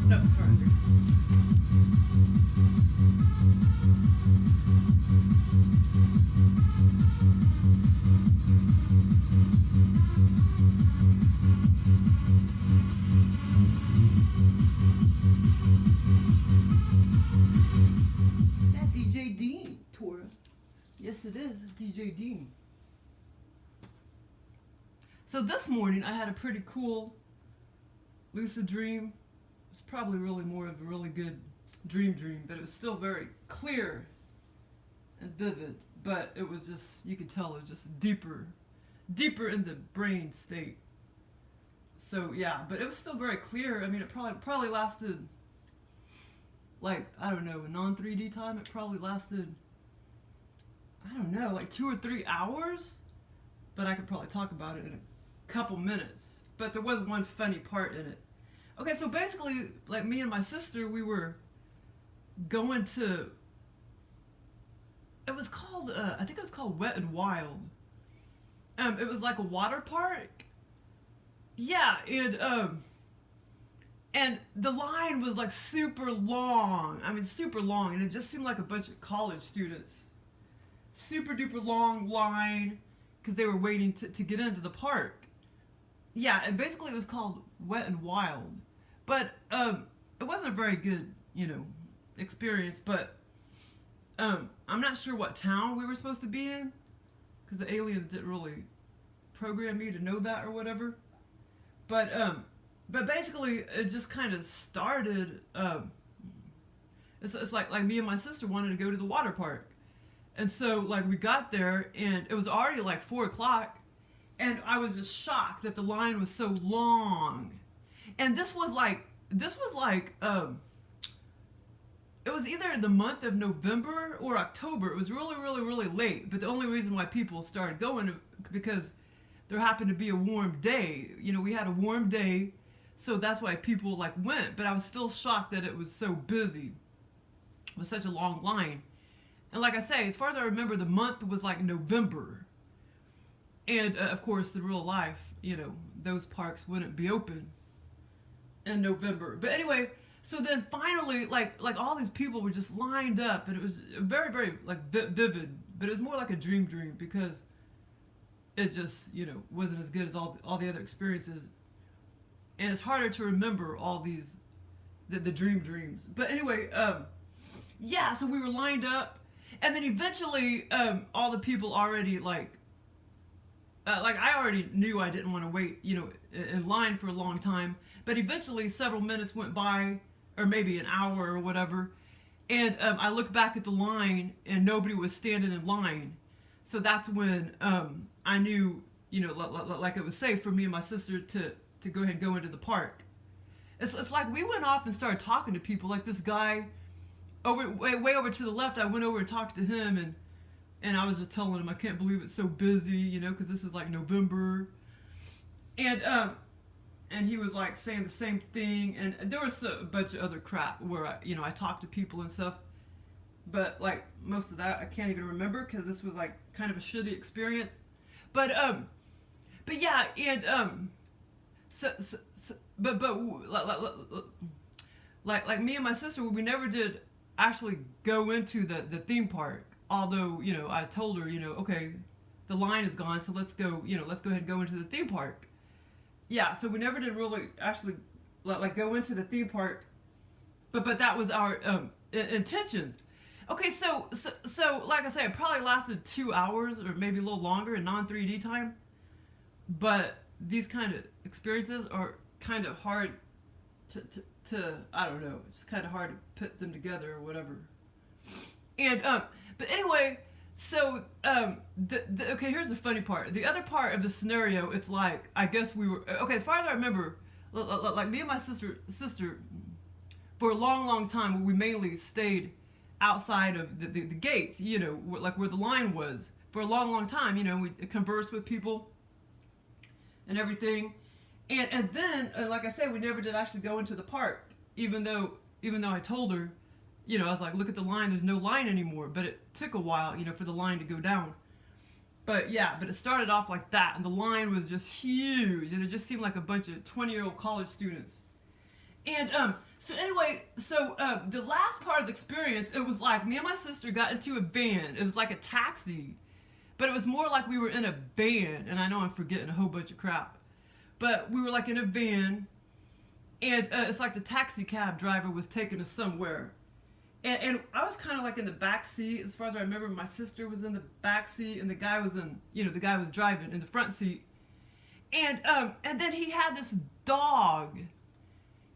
No, sorry. That DJ Dean tour. Yes, it is DJ Dean. So this morning I had a pretty cool lucid dream. It's probably really more of a really good dream, but it was still very clear and vivid. But it was just, you could tell it was just deeper in the brain state. So yeah, but it was still very clear. I mean, it probably lasted, like, I don't know, in non-3D time, it probably lasted, I don't know, like 2 or 3 hours. But I could probably talk about it in a couple minutes. But there was one funny part in it. Okay, so basically, like, me and my sister, we were going to, it was called, I think it was called Wet and Wild. It was like a water park. Yeah, and the line was like super long. I mean, super long, and it just seemed like a bunch of college students. Super duper long line, because they were waiting to get into the park. Yeah, and basically it was called Wet and Wild. But it wasn't a very good, experience. But I'm not sure what town we were supposed to be in, because the aliens didn't really program me to know that or whatever. But basically it just kind of started. It's like me and my sister wanted to go to the water park, and so like we got there and it was already like 4 o'clock, and I was just shocked that the line was so long. And this was like it was either the month of November or October. It was really, really, really late. But the only reason why people started going because there happened to be a warm day. We had a warm day, so that's why people like went. But I was still shocked that it was so busy with such a long line. And like I say, as far as I remember, the month was like November. And of course, in real life, those parks wouldn't be open in November. But anyway, so then finally, like all these people were just lined up, and it was very, very like vivid. But it was more like a dream because it just wasn't as good as all the other experiences, and it's harder to remember all these the dreams. But anyway, yeah. So we were lined up, and then eventually, all the people already like I already knew I didn't want to wait, in line for a long time. But eventually, several minutes went by, or maybe an hour or whatever, and I looked back at the line, and nobody was standing in line. So that's when I knew, like it was safe for me and my sister to go ahead and go into the park. It's like we went off and started talking to people. Like this guy way over to the left, I went over and talked to him, and I was just telling him I can't believe it's so busy, because this is like November. And he was like saying the same thing, and there was a bunch of other crap where I talked to people and stuff, but like most of that I can't even remember because this was like kind of a shitty experience. But yeah, and like me and my sister, we never did actually go into the theme park. Although I told her, okay, the line is gone, so let's go ahead and go into the theme park. Yeah, so we never did really actually like go into the theme park, but that was our intentions. Okay, so like I say, it probably lasted 2 hours or maybe a little longer in non-3D time. But these kind of experiences are kind of hard to I don't know, it's kind of hard to put them together or whatever. And but anyway. So, okay, here's the funny part. The other part of the scenario, it's like, I guess we were, okay, as far as I remember, like me and my sister, for a long, long time, we mainly stayed outside of the gates, like where the line was. for a long, long time. You know, we conversed with people and everything. And then, like I said, we never did actually go into the park, even though I told her, you know, I was like, look at the line, there's no line anymore. But it took a while, you know, for the line to go down. But yeah, but it started off like that, and the line was just huge, and it just seemed like a bunch of 20-year-old college students. And so anyway, the last part of the experience, it was like me and my sister got into a van. It was like a taxi, but it was more like we were in a van. And I know I'm forgetting a whole bunch of crap, but we were like in a van, and it's like the taxi cab driver was taking us somewhere. And I was kind of like in the back seat, as far as I remember. My sister was in the back seat, and the guy was driving in the front seat. And then he had this dog.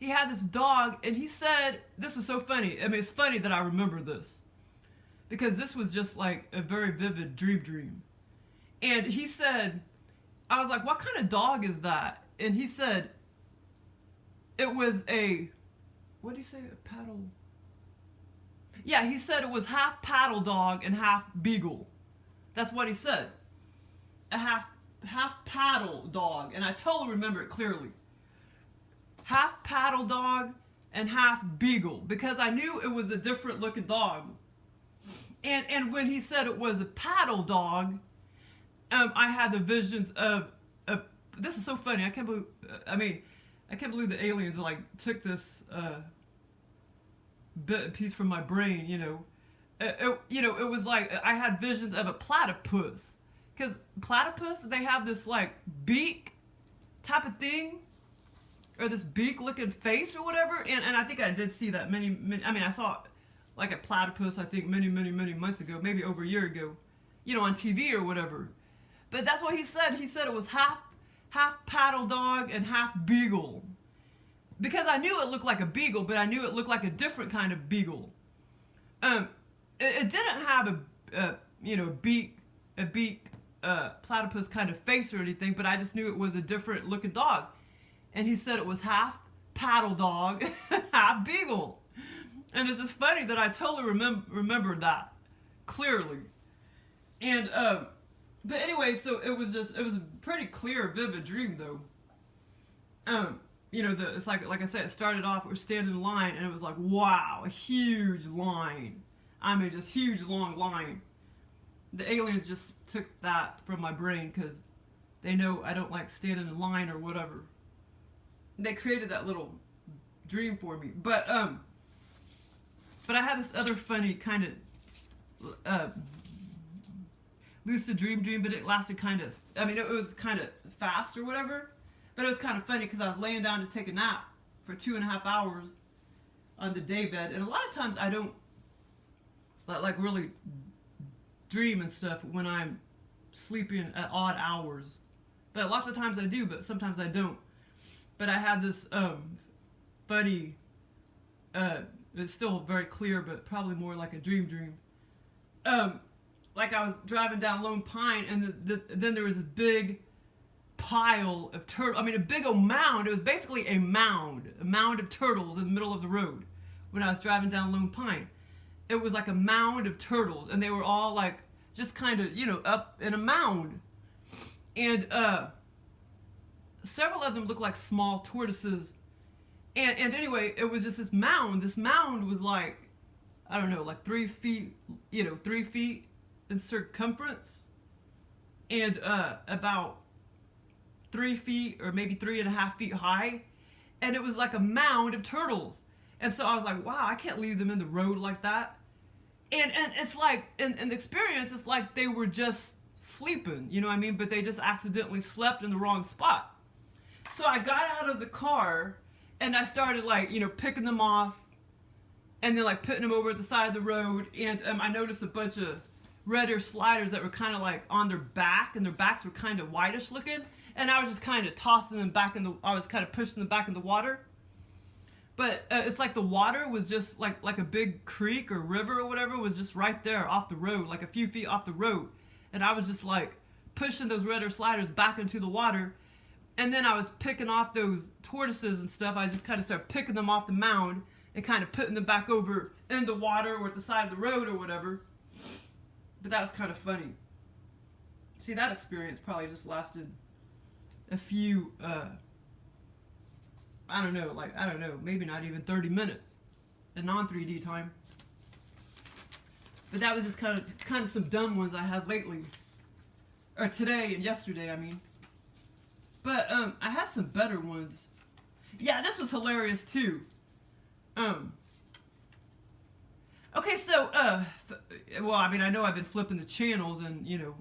And he said, this was so funny. I mean, it's funny that I remember this, because this was just like a very vivid dream. And he said, I was like, what kind of dog is that? And he said, it was what did he say? A paddle? Yeah, he said it was half paddle dog and half beagle. That's what he said. A half paddle dog. And I totally remember it clearly. Half paddle dog and half beagle, because I knew it was a different looking dog. And when he said it was a paddle dog, I had the visions of this is so funny. I can't believe the aliens like took this piece from my brain. You know, it was like I had visions of a platypus, because platypus, they have this like beak type of thing, or this beak looking face or whatever. And I think I did see that many I saw like a platypus, I think many months ago, maybe over a year ago, you know, on TV or whatever. But that's what he said. He said it was half paddle dog and half beagle, because I knew it looked like a beagle, but I knew it looked like a different kind of beagle. It didn't have a beak platypus kind of face or anything, but I just knew it was a different looking dog. And he said it was half paddle dog and half beagle. And it's just funny that I totally remembered that clearly. And but anyway, so it was a pretty clear, vivid dream though. You know, it's like I said, it started off, we were standing in line, and it was like, wow, a huge line. I mean, just huge long line. The aliens just took that from my brain, because they know I don't like standing in line or whatever. They created that little dream for me. But I had this other funny kind of lucid dream, but it lasted kind of, it was kind of fast or whatever. But it was kind of funny, because I was laying down to take a nap for 2.5 hours on the day bed. And a lot of times I don't like really dream and stuff when I'm sleeping at odd hours. But lots of times I do, but sometimes I don't. But I had this funny, it's still very clear, but probably more like a dream. Like I was driving down Lone Pine, and then there was this big pile of turtles. A big old mound. It was basically a mound of turtles in the middle of the road when I was driving down Lone Pine. It was like a mound of turtles, and they were all like just kind of, up in a mound. And several of them looked like small tortoises. And anyway, it was just this mound. This mound was like, I don't know, like 3 feet, 3 feet in circumference, and about 3 feet or maybe 3.5 feet high. And it was like a mound of turtles. And so I was like, wow, I can't leave them in the road like that. And it's like, in the experience, it's like they were just sleeping, you know what I mean? But they just accidentally slept in the wrong spot. So I got out of the car, and I started like, picking them off, and then like putting them over at the side of the road. And I noticed a bunch of red ear sliders that were kind of like on their back, and their backs were kind of whitish looking. And I was just kind of tossing them back I was kind of pushing them back in the water. But it's like the water was just like a big creek or river or whatever was just right there off the road, like a few feet off the road. And I was just like pushing those red ear sliders back into the water. And then I was picking off those tortoises and stuff. I just kind of started picking them off the mound and kind of putting them back over in the water or at the side of the road or whatever. But that was kind of funny. See, that experience probably just lasted a few, I don't know, maybe not even 30 minutes in non-3D time. But that was just kind of some dumb ones I had lately. Or today and yesterday, I mean. But, I had some better ones. Yeah, this was hilarious, too. Okay, so, well, I mean, I know I've been flipping the channels and, you know,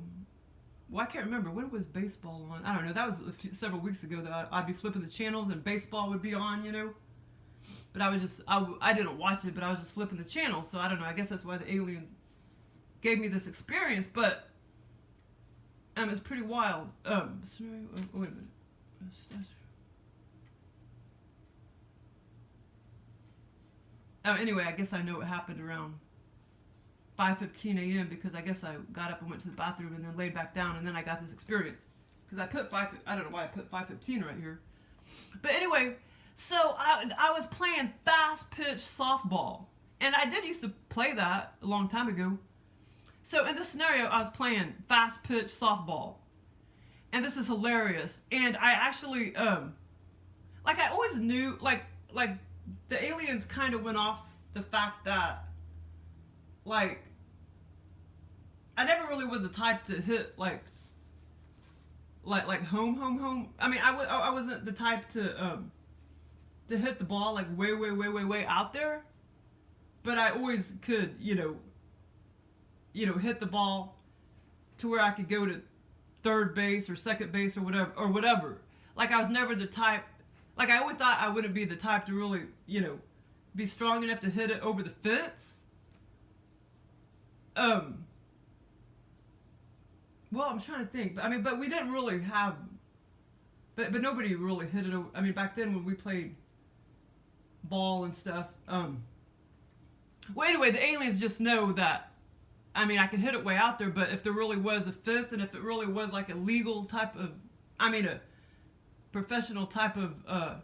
well, I can't remember. When was baseball on? I don't know. That was several weeks ago that I'd be flipping the channels and baseball would be on, you know. But I was just, I didn't watch it, but I was just flipping the channel. So I don't know. I guess that's why the aliens gave me this experience. But it's pretty wild. Wait a minute. Anyway, I guess I know what happened around 5:15 a.m. because I guess I got up and went to the bathroom and then laid back down and then I got this experience. Because I put I don't know why I put 5:15 right here. But anyway, so I was playing fast pitch softball. And I did used to play that a long time ago. So in this scenario, I was playing fast pitch softball. And this is hilarious. And I actually, like I always knew, like the aliens kind of went off the fact that, like, I never really was the type to hit like home. I mean, I wasn't the type to hit the ball like way out there, but I always could, you know, hit the ball to where I could go to third base or second base or whatever. Like I was never the type. Like I always thought I wouldn't be the type to really, you know, be strong enough to hit it over the fence. Well, I'm trying to think. I mean, but we didn't really have, but nobody really hit it over. I mean, back then when we played ball and stuff. Well, anyway, the aliens just know that, I mean, I can hit it way out there, but if there really was a fence and if it really was like a legal type of, I mean, a professional type of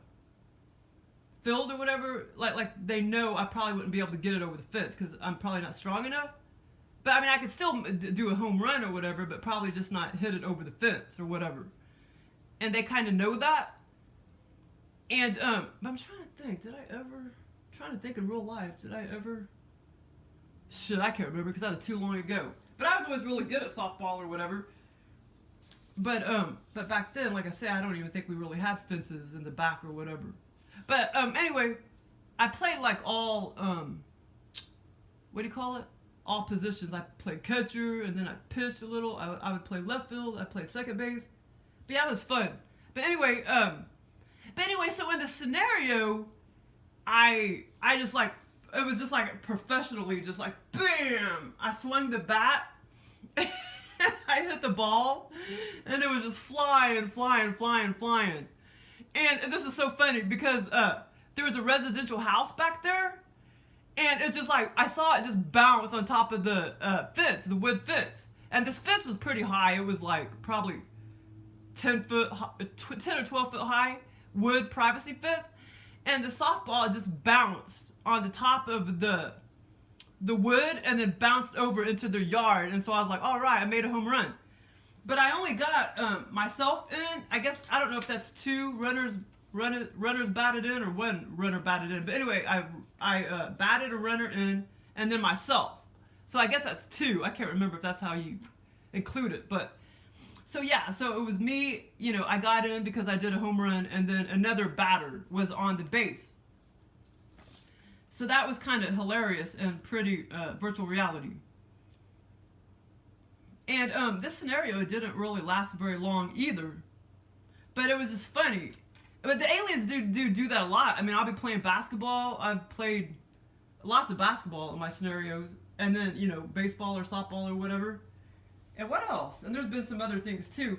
field or whatever, like they know I probably wouldn't be able to get it over the fence because I'm probably not strong enough. But I mean, I could still do a home run or whatever, but probably just not hit it over the fence or whatever. And they kind of know that. And but I'm trying to think, trying to think in real life, did I ever? Shit, I can't remember because that was too long ago. But I was always really good at softball or whatever. But back then, like I said, I don't even think we really had fences in the back or whatever. But anyway, I played like all what do you call it? All positions. I played catcher and then I pitched a little. I would play left field. I played second base. But yeah, it was fun. But anyway, so in the scenario, I just like, it was just like professionally, just like bam! I swung the bat. I hit the ball, and it was just flying. And this is so funny because there was a residential house back there, and it just like, I saw it just bounce on top of the fence, the wood fence. And this fence was pretty high. It was like probably 10 or 12 foot high wood privacy fence. And the softball just bounced on the top of the wood and then bounced over into their yard. And so I was like, all right, I made a home run. But I only got myself in. I guess, I don't know if that's two runners batted in or one runner batted in. But anyway, I batted a runner in and then myself. So I guess that's two. I can't remember if that's how you include it. But so yeah, so it was me, you know, I got in because I did a home run, and then another batter was on the base. So that was kind of hilarious and pretty virtual reality. And this scenario didn't really last very long either, but it was just funny. But the aliens do that a lot. I mean, I'll be playing basketball. I've played lots of basketball in my scenarios, and then, you know, baseball or softball or whatever. And what else? And there's been some other things too.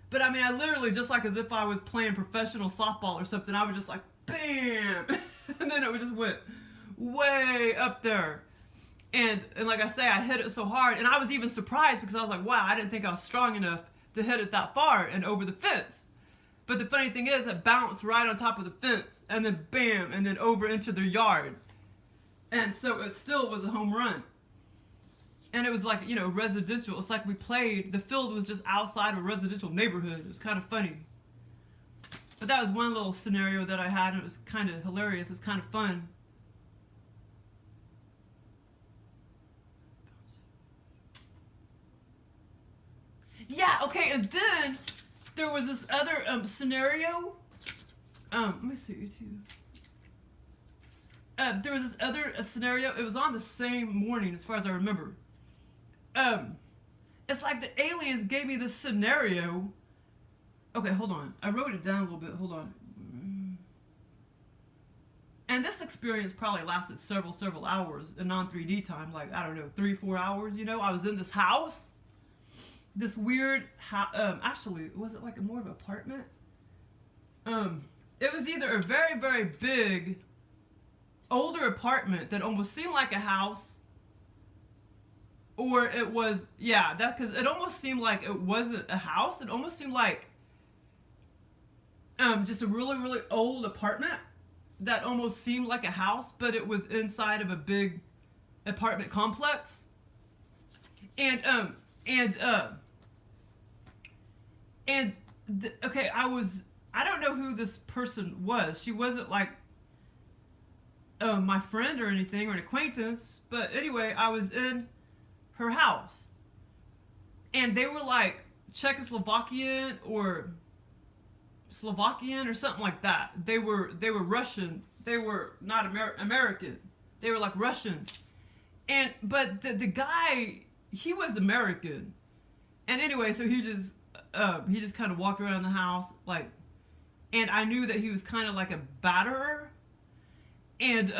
But I mean, I literally, just like as if I was playing professional softball or something, I would just like, bam! And then it would just went way up there. And like I say, I hit it so hard. And I was even surprised because I was like, wow, I didn't think I was strong enough to hit it that far and over the fence. But the funny thing is, it bounced right on top of the fence. And then bam! And then over into their yard. And so it still was a home run. And it was like, residential. It's like we played, the field was just outside of a residential neighborhood. It was kind of funny. But that was one little scenario that I had, and it was kind of hilarious. It was kind of fun. Yeah, okay, and then there was this other scenario. Let me see too. There was this other scenario. It was on the same morning, as far as I remember. It's like the aliens gave me this scenario. Okay, hold on. I wrote it down a little bit. Hold on. And this experience probably lasted several hours in non-3D time. Like, I don't know, 3-4 hours, I was in this house. This weird, actually, was it like more of an apartment? It was either a very, very big, older apartment that almost seemed like a house, or it was, because it almost seemed like it wasn't a house. It almost seemed like just a really, really old apartment that almost seemed like a house, but it was inside of a big apartment complex. Okay, I don't know who this person was. She wasn't like my friend or anything, or an acquaintance, but anyway, I was in her house, and they were like Czechoslovakian or Slovakian or something like that. They were Russian. They were not American. They were like Russian. But the guy, he was American. And anyway, so he just kind of walked around the house, like, and I knew that he was kind of like a batterer. And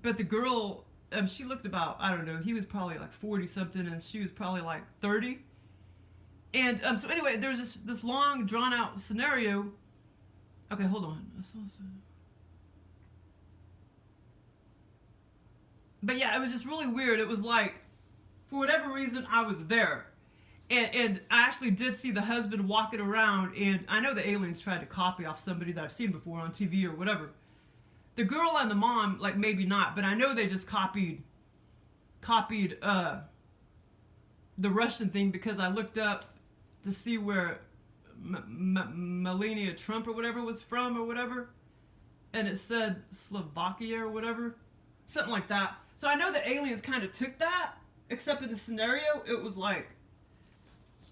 but the girl, she looked about, I don't know, he was probably like 40 something, and she was probably like 30. And so anyway, there's this long drawn out scenario. Okay, hold on. But yeah, it was just really weird. It was like, for whatever reason, I was there. And I actually did see the husband walking around, and I know the aliens tried to copy off somebody that I've seen before on TV or whatever. The girl and the mom, like, maybe not, but I know they just copied the Russian thing, because I looked up to see where Melania Trump or whatever was from or whatever, and it said Slovakia or whatever, something like that. So I know the aliens kind of took that, except in the scenario it was like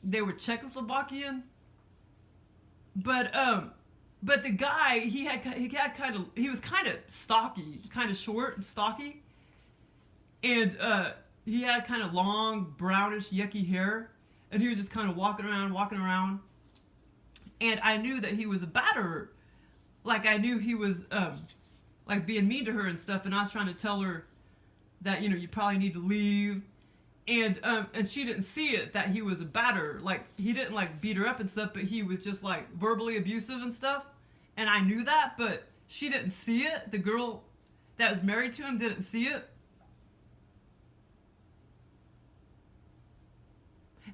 they were Czechoslovakian, but the guy, he was kind of stocky, kind of short and stocky, and he had kind of long brownish yucky hair, and he was just kind of walking around. And I knew that he was a batterer. Like, I knew he was, like, being mean to her and stuff, and I was trying to tell her that, you probably need to leave. And she didn't see it, that he was a batterer. Like, he didn't, like, beat her up and stuff, but he was just, like, verbally abusive and stuff. And I knew that, but she didn't see it. The girl that was married to him didn't see it.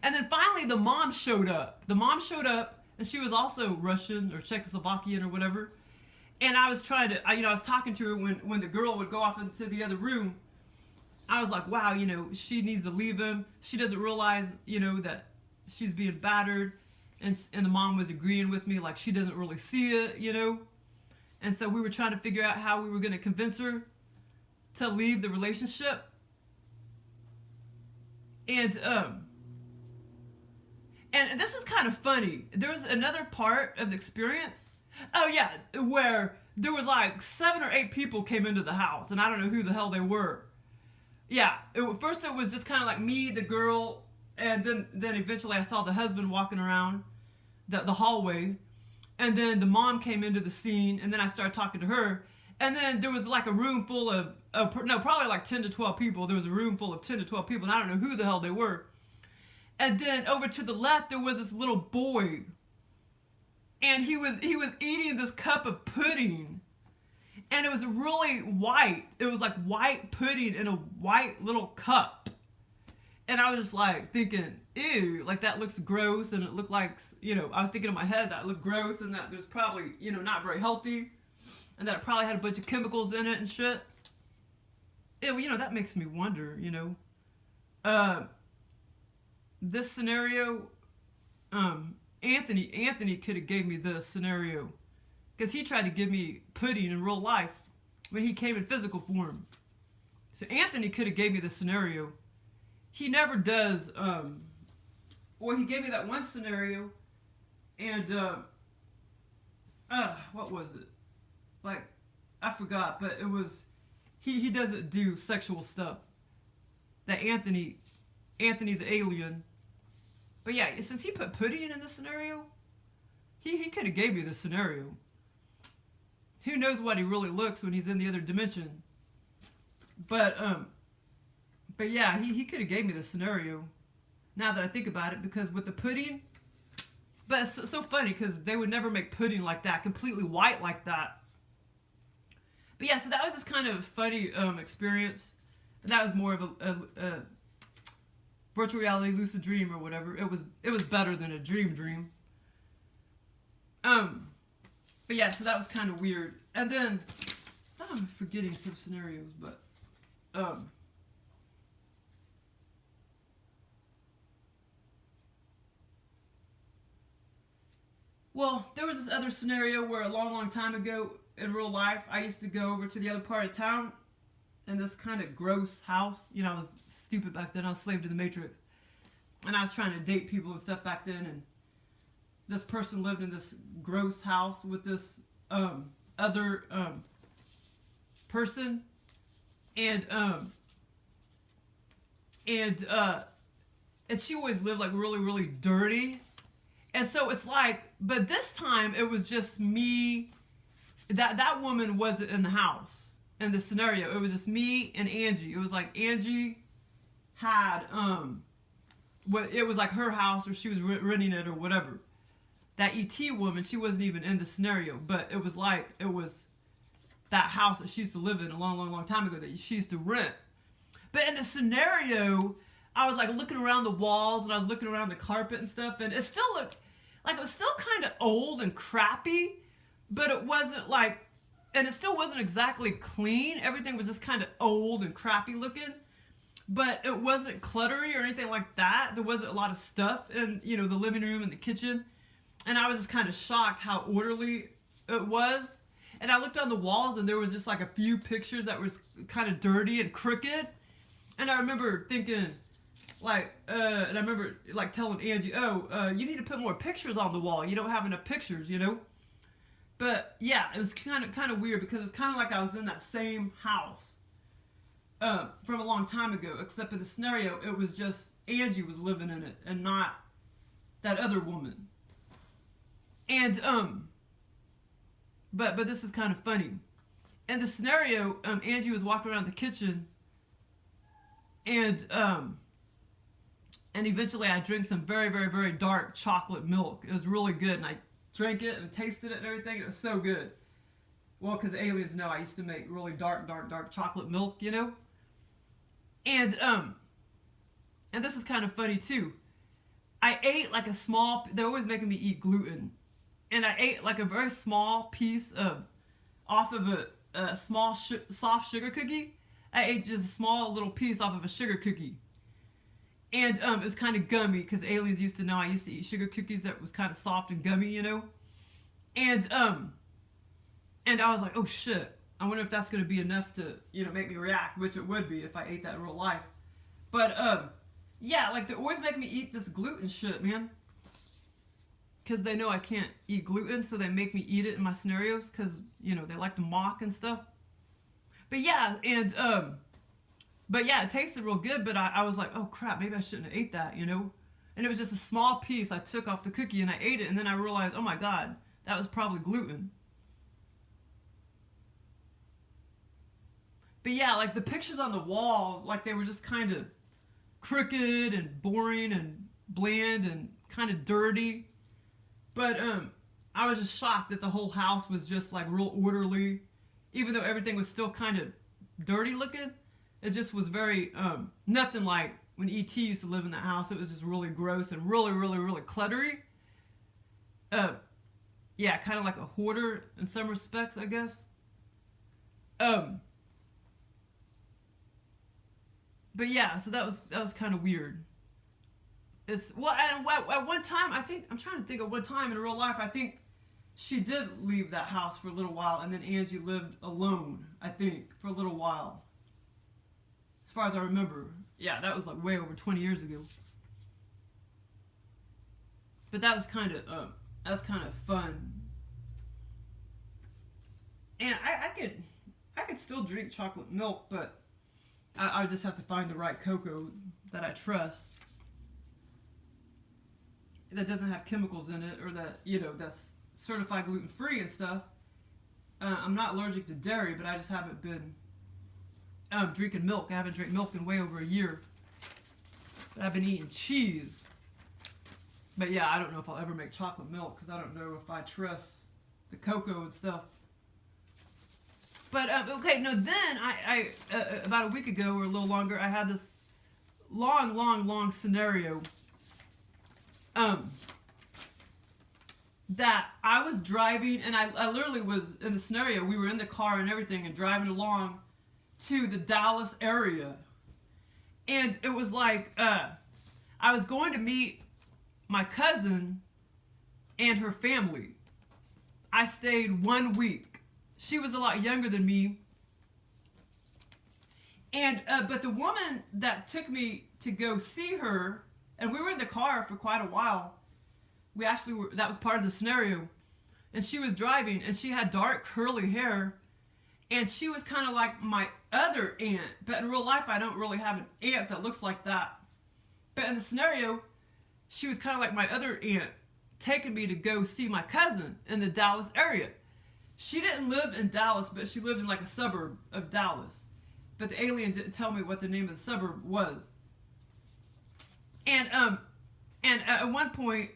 And then finally the mom showed up. And she was also Russian or Czechoslovakian or whatever. And I was trying to, I was talking to her when the girl would go off into the other room. I was like, wow, she needs to leave him. She doesn't realize, that she's being battered. And the mom was agreeing with me, like, she doesn't really see it, And so we were trying to figure out how we were going to convince her to leave the relationship. And this was kind of funny. There was another part of the experience. Oh yeah, where there was like 7 or 8 people came into the house, and I don't know who the hell they were. Yeah, first it was just kind of like me, the girl, and then eventually I saw the husband walking around the hallway, and then the mom came into the scene, and then I started talking to her, and then there was like a room full of probably like 10 to 12 people. There was a room full of 10 to 12 people, and I don't know who the hell they were. And then over to the left, there was this little boy. And he was eating this cup of pudding. And it was really white. It was like white pudding in a white little cup. And I was just like thinking, ew, like that looks gross. And it looked like, I was thinking in my head that looked gross, and that there's probably, not very healthy. And that it probably had a bunch of chemicals in it and shit. That makes me wonder, this scenario, Anthony could have gave me this scenario, because he tried to give me pudding in real life when he came in physical form. So Anthony could have gave me the scenario. He never does. Well, he gave me that one scenario, and what was it? Like, I forgot, but it was he doesn't do sexual stuff. That Anthony the alien. But yeah, since he put pudding in this scenario, he could have gave me this scenario. Who knows what he really looks when he's in the other dimension? But yeah, he could have gave me this scenario. Now that I think about it, because with the pudding, but it's so funny because they would never make pudding like that, completely white like that. But yeah, so that was just kind of a funny experience. And that was more of a virtual reality lucid dream or whatever. It was better than a dream. But yeah, so that was kind of weird. And then I'm forgetting some scenarios, but well, there was this other scenario where a long time ago in real life, I used to go over to the other part of town in this kind of gross house. You know, I was stupid back then. I was slave to the Matrix. And I was trying to date people and stuff back then. And this person lived in this gross house with this other person. And she always lived like really dirty. And so it's like, but this time it was just me. That woman wasn't in the house in the scenario. It was just me and Angie. It was like Angie had it was like her house, or she was renting it or whatever. That ET woman, she wasn't even in the scenario, but it was like it was that house that she used to live in a long time ago that she used to rent. But in the scenario, I was like looking around the walls and I was looking around the carpet and stuff, and it still looked like it was still kind of old and crappy, but it wasn't like, and it still wasn't exactly clean. Everything was just kind of old and crappy looking, but it wasn't cluttery or anything like that. There wasn't a lot of stuff in, you know, the living room and the kitchen, and I was just kind of shocked how orderly it was. And I looked on the walls and there was just like a few pictures that was kind of dirty and crooked. And I remember thinking, like, and I remember like telling Angie, you need to put more pictures on the wall. You don't have enough pictures, you know? But yeah, it was kind of weird because it was kind of like I was in that same house from a long time ago, except in the scenario, it was just Angie was living in it and not that other woman. And, but this was kind of funny. In the scenario, Angie was walking around the kitchen, and eventually I drank some very dark chocolate milk. It was really good, and I drank it and tasted it and everything. It was so good. Well, because aliens know I used to make really dark chocolate milk, you know. And this is kind of funny too. I ate like a small. They're always making me eat gluten. And I ate like a very small piece off of a small soft sugar cookie. I ate just a small little piece off of a sugar cookie. And it was kind of gummy because aliens used to know I used to eat sugar cookies that was kind of soft and gummy, you know. And I was like, oh shit, I wonder if that's going to be enough to, you know, make me react, which it would be if I ate that in real life. But yeah, like they're always making me eat this gluten shit, man. Because they know I can't eat gluten, so they make me eat it in my scenarios, because, you know, they like to mock and stuff. But yeah, and, but yeah, it tasted real good, but I was like, oh crap, maybe I shouldn't have ate that, you know? And it was just a small piece I took off the cookie, and I ate it, and then I realized, oh my god, that was probably gluten. But yeah, like the pictures on the walls, like they were just kind of crooked and boring and bland and kind of dirty. But I was just shocked that the whole house was just like real orderly, even though everything was still kind of dirty looking. It just was very nothing like when E.T. used to live in that house. It was just really gross and really cluttery. Yeah, kind of like a hoarder in some respects, I guess. But yeah, so that was kind of weird. It's well, and at one time, I'm trying to think of one time in real life, I think she did leave that house for a little while, and then Angie lived alone, I think, for a little while. As far as I remember. Yeah, that was like way over 20 years ago. But that was kind of fun. And I could still drink chocolate milk, but I just have to find the right cocoa that I trust, that doesn't have chemicals in it, or that, that's certified gluten-free and stuff. I'm not allergic to dairy, but I just haven't been drinking milk. I haven't drank milk in way over a year. But I've been eating cheese. But yeah, I don't know if I'll ever make chocolate milk, because I don't know if I trust the cocoa and stuff. But, okay, no, then I about a week ago or a little longer, I had this long scenario that I was driving, and I literally was in the scenario, we were in the car and everything and driving along to the Dallas area. And it was like, I was going to meet my cousin and her family. I stayed 1 week. She was a lot younger than me. And, but the woman that took me to go see her, and we were in the car for quite a while. We actually were, that was part of the scenario. And she was driving, and she had dark curly hair. And she was kind of like my other aunt. But in real life, I don't really have an aunt that looks like that. But in the scenario, she was kind of like my other aunt, taking me to go see my cousin in the Dallas area. She didn't live in Dallas, but she lived in like a suburb of Dallas. But the alien didn't tell me what the name of the suburb was. And at one point,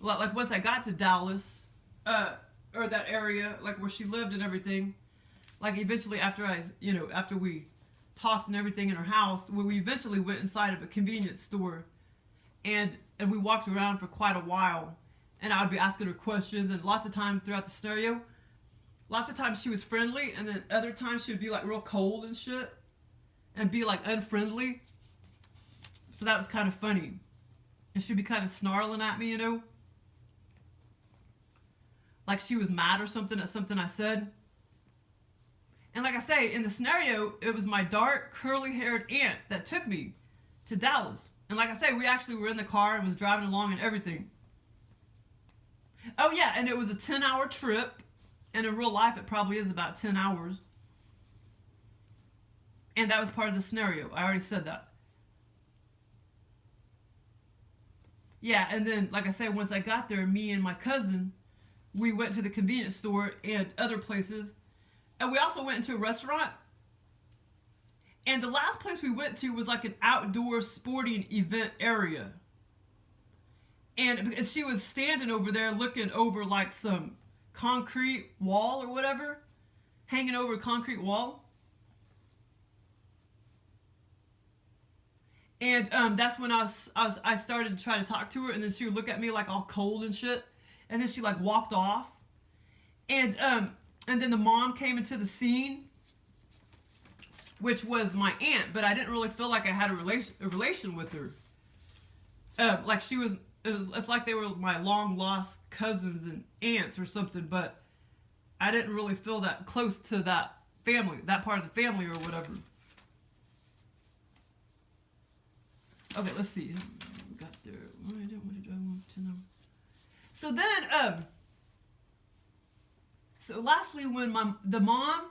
like once I got to Dallas, or that area, like where she lived and everything, like eventually after after we talked and everything in her house, we eventually went inside of a convenience store, and we walked around for quite a while, and I would be asking her questions, and lots of times throughout the scenario, lots of times she was friendly, and then other times she would be like real cold and shit, and be like unfriendly. So that was kind of funny. And she'd be kind of snarling at me, like she was mad or something at something I said. And like I say, in the scenario, it was my dark, curly-haired aunt that took me to Dallas. And like I say, we actually were in the car and was driving along and everything. Oh yeah, and it was a 10-hour trip. And in real life, it probably is about 10 hours. And that was part of the scenario. I already said that. Yeah, and then, like I said, once I got there, me and my cousin, we went to the convenience store and other places. And we also went into a restaurant. And the last place we went to was like an outdoor sporting event area. And she was standing over there looking over like some concrete wall or whatever. Hanging over a concrete wall. And that's when I started to try to talk to her, and then she would look at me like all cold and shit, and then she like walked off, and then the mom came into the scene, which was my aunt, but I didn't really feel like I had a relation with her. Like it's like they were my long lost cousins and aunts or something, but I didn't really feel that close to that family, that part of the family or whatever. Okay, let's see. We got there. So then, so lastly, when the mom,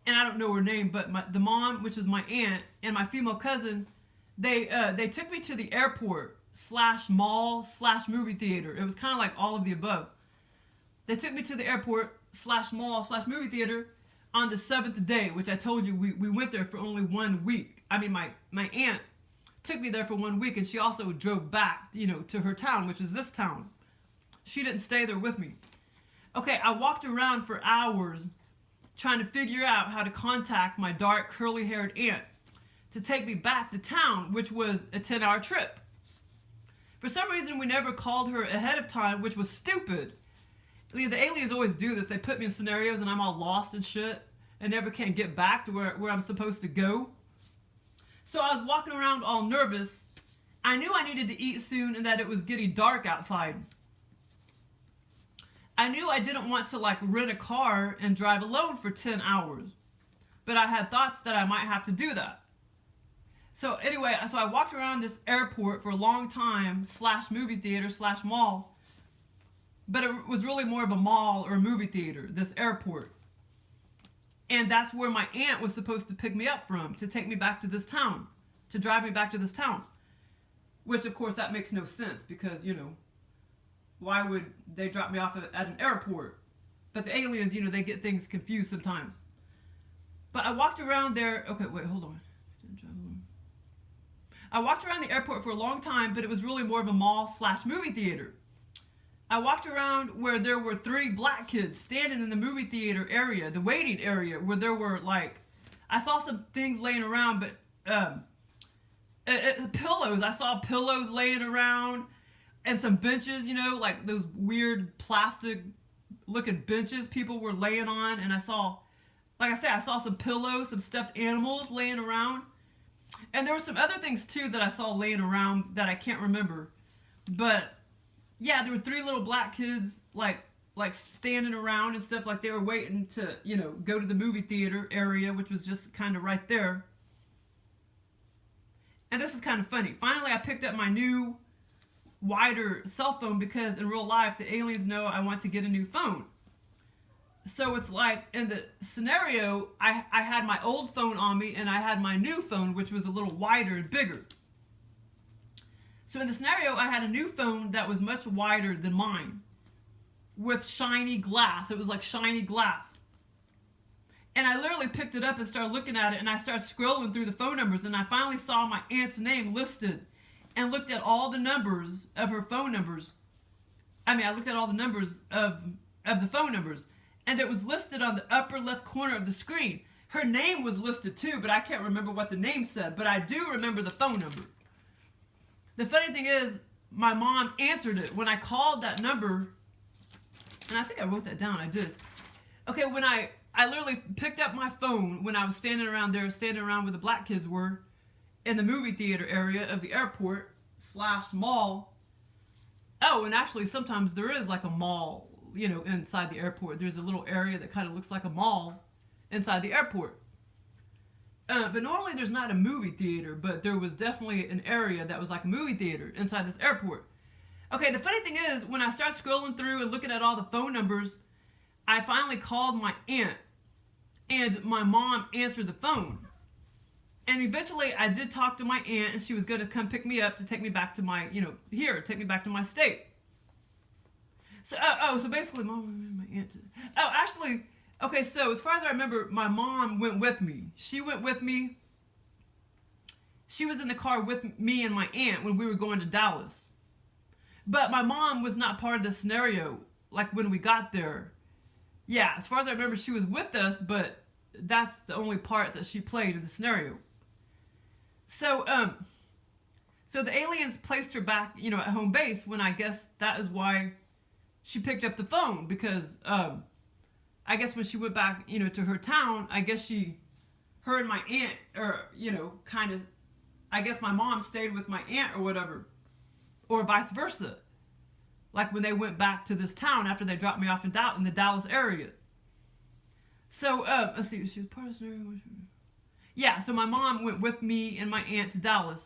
and I don't know her name, but the mom, which was my aunt, and my female cousin, they took me to the airport / mall / movie theater. It was kind of like all of the above. They took me to the airport / mall / movie theater on the 7th day, which I told you we went there for only 1 week. I mean, my aunt took me there for 1 week, and she also drove back, to her town, which is this town. She didn't stay there with me. Okay, I walked around for hours trying to figure out how to contact my dark, curly-haired aunt to take me back to town, which was a 10-hour trip. For some reason, we never called her ahead of time, which was stupid. The aliens always do this. They put me in scenarios, and I'm all lost and shit, and never can get back to where I'm supposed to go. So I was walking around all nervous, I knew I needed to eat soon and that it was getting dark outside. I knew I didn't want to like rent a car and drive alone for 10 hours. But I had thoughts that I might have to do that. So anyway, so I walked around this airport for a long time, / movie theater / mall. But it was really more of a mall or a movie theater, this airport. And that's where my aunt was supposed to pick me up from, to take me back to this town, to drive me back to this town. Which, of course, that makes no sense because, you know, why would they drop me off at an airport? But the aliens, you know, they get things confused sometimes. But I walked around there. Okay, wait, hold on. I walked around the airport for a long time, but it was really more of a mall / movie theater. I walked around where there were 3 black kids standing in the movie theater area, the waiting area, where there were like, I saw some things laying around, but pillows. I saw pillows laying around and some benches, you know, like those weird plastic looking benches people were laying on. And I saw, like I said, I saw some pillows, some stuffed animals laying around. And there were some other things too that I saw laying around that I can't remember. But yeah, there were 3 little black kids like standing around and stuff, like they were waiting to, you know, go to the movie theater area, which was just kind of right there. And this is kind of funny. Finally, I picked up my new, wider cell phone because in real life, the aliens know I want to get a new phone. So it's like, in the scenario, I had my old phone on me and I had my new phone, which was a little wider and bigger. So in the scenario, I had a new phone that was much wider than mine, with shiny glass. It was like shiny glass. And I literally picked it up and started looking at it, and I started scrolling through the phone numbers, and I finally saw my aunt's name listed and looked at all the numbers of her phone numbers. I looked at all the numbers of the phone numbers, and it was listed on the upper left corner of the screen. Her name was listed too, but I can't remember what the name said, but I do remember the phone number. The funny thing is, my mom answered it when I called that number, and I think I wrote that down, I did. Okay, when I literally picked up my phone when I was standing around where the black kids were, in the movie theater area of the airport / mall. Oh, and actually sometimes there is like a mall, you know, inside the airport. There's a little area that kind of looks like a mall inside the airport. But normally there's not a movie theater, but there was definitely an area that was like a movie theater inside this airport. Okay, the funny thing is, when I started scrolling through and looking at all the phone numbers, I finally called my aunt, and my mom answered the phone. And eventually I did talk to my aunt, and she was going to come pick me up to take me back to my, you know, take me back to my state. So, so basically, my aunt. Oh, actually, okay, so as far as I remember, my mom went with me. She went with me. She was in the car with me and my aunt when we were going to Dallas. But my mom was not part of the scenario, like when we got there. Yeah, as far as I remember, she was with us, but that's the only part that she played in the scenario. So, so the aliens placed her back, you know, at home base, when I guess that is why she picked up the phone, because, I guess when she went back, you know, to her town, I guess her and my aunt, or, you know, kind of, I guess my mom stayed with my aunt or whatever, or vice versa. Like when they went back to this town after they dropped me off in the Dallas area. So, let's see, she was part of the scenario. Yeah, so my mom went with me and my aunt to Dallas,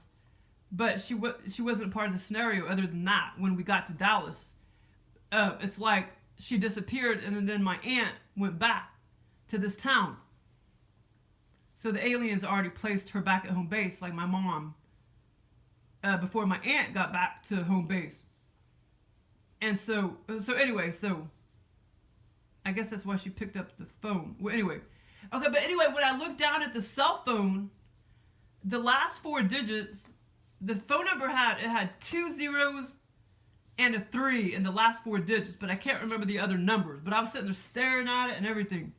but she wasn't a part of the scenario other than that. When we got to Dallas, it's like she disappeared, and then my aunt went back to this town. So the aliens already placed her back at home base, like my mom, before my aunt got back to home base. And so anyway, so I guess that's why she picked up the phone. Well, anyway. Okay, but anyway, when I looked down at the cell phone, the last 4 digits, the phone number had 2 zeros and a 3 in the last 4 digits, but I can't remember the other numbers. But I was sitting there staring at it and everything.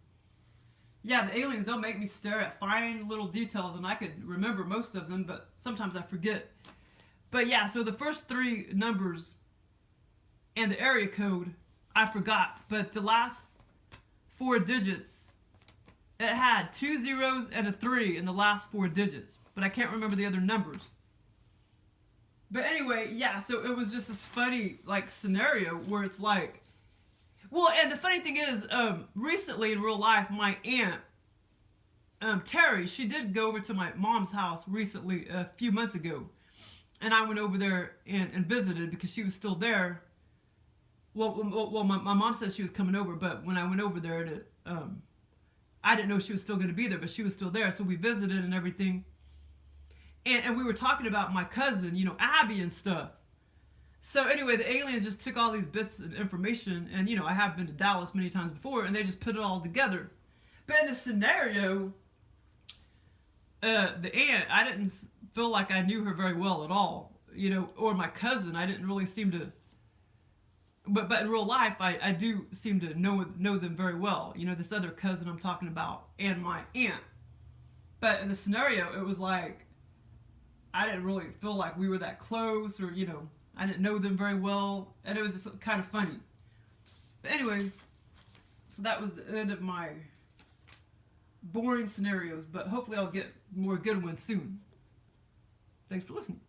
Yeah, the aliens, they'll make me stare at fine little details, and I could remember most of them, but sometimes I forget. But yeah, so the first 3 numbers and the area code, I forgot. But the last 4 digits, it had 2 zeros and a 3 in the last 4 digits. But I can't remember the other numbers. But anyway, yeah, so it was just this funny, like, scenario where it's like, well, and the funny thing is, recently in real life, my aunt, Terry, she did go over to my mom's house recently, a few months ago. And I went over there and visited because she was still there. Well, my mom said she was coming over, but when I went over there, I didn't know she was still going to be there, but she was still there. So we visited and everything. And we were talking about my cousin, you know, Abby and stuff. So anyway, the aliens just took all these bits of information, and, you know, I have been to Dallas many times before, and they just put it all together. But in this scenario, the aunt, I didn't feel like I knew her very well at all, you know, or my cousin, I didn't really seem to, but in real life, I do seem to know them very well, you know, this other cousin I'm talking about, and my aunt. But in the scenario, it was like, I didn't really feel like we were that close, or, you know, I didn't know them very well, and it was just kind of funny. But anyway, so that was the end of my boring scenarios, but hopefully I'll get more good ones soon. Thanks for listening.